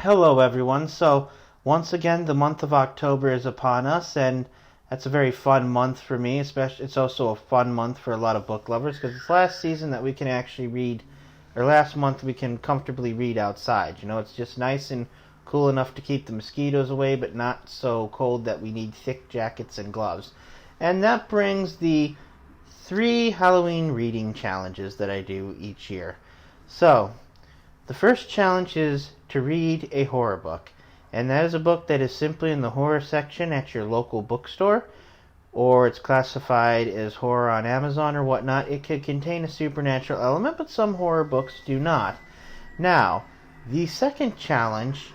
Hello, everyone. So, once again, the month of October is upon us, and that's a very fun month for me. Especially, it's also a fun month for a lot of book lovers because it's last season that we can actually read, or last month we can comfortably read outside. It's just nice and cool enough to keep the mosquitoes away, but not so cold that we need thick jackets and gloves. And that brings the 3 Halloween reading challenges that I do each year. So, the first challenge is to read a horror book, and that is a book that is simply in the horror section at your local bookstore, or it's classified as horror on Amazon or whatnot. It could contain a supernatural element, but some horror books do not. Now, the second challenge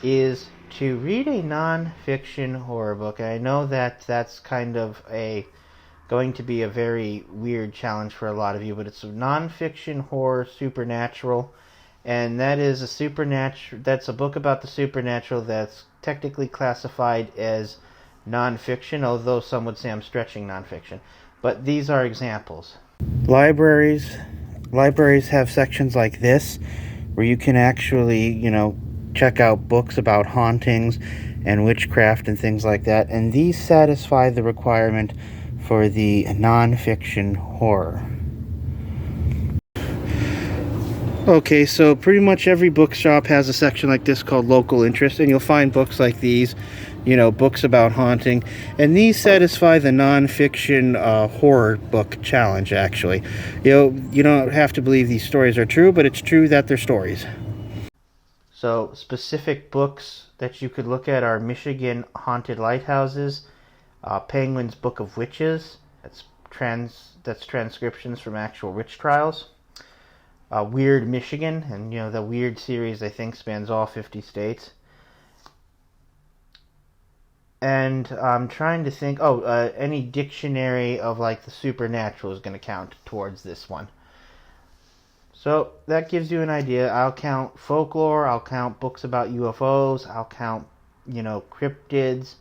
is to read a non-fiction horror book. And I know that that's kind of going to be a very weird challenge for a lot of you, but it's a non-fiction horror supernatural, and that is that's a book about the supernatural that's technically classified as nonfiction, although some would say I'm stretching nonfiction. But these are examples. Libraries have sections like this where you can actually, check out books about hauntings and witchcraft and things like that, and these satisfy the requirement for the nonfiction horror. Okay, so pretty much every bookshop has a section like this called local interest, and you'll find books like these, books about haunting, and these satisfy the non-fiction horror book challenge, actually. You don't have to believe these stories are true, but it's true that they're stories. So, specific books that you could look at are Michigan Haunted Lighthouses, Penguin's Book of Witches, that's transcriptions from actual witch trials. Weird Michigan, and the Weird series I think spans all 50 states. And I'm trying to think. Any dictionary of like the supernatural is going to count towards this one. So that gives you an idea. I'll count folklore. I'll count books about UFOs. I'll count cryptids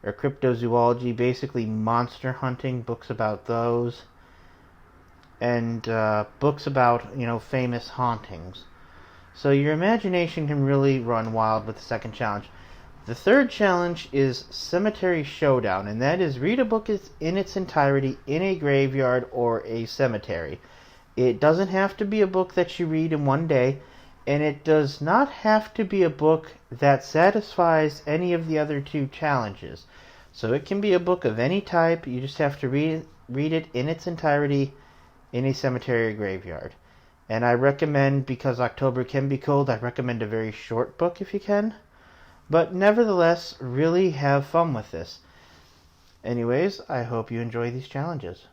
or cryptozoology, basically monster hunting books about those. And books about famous hauntings. So your imagination can really run wild with the second challenge. The third challenge is Cemetery Showdown, and that is read a book in its entirety in a graveyard or a cemetery. It doesn't have to be a book that you read in one day, and it does not have to be a book that satisfies any of the other 2 challenges. So it can be a book of any type. You just have to read it in its entirety in a cemetery or graveyard. And I recommend, because October can be cold, I recommend a very short book if you can. But nevertheless, really have fun with this. Anyways, I hope you enjoy these challenges.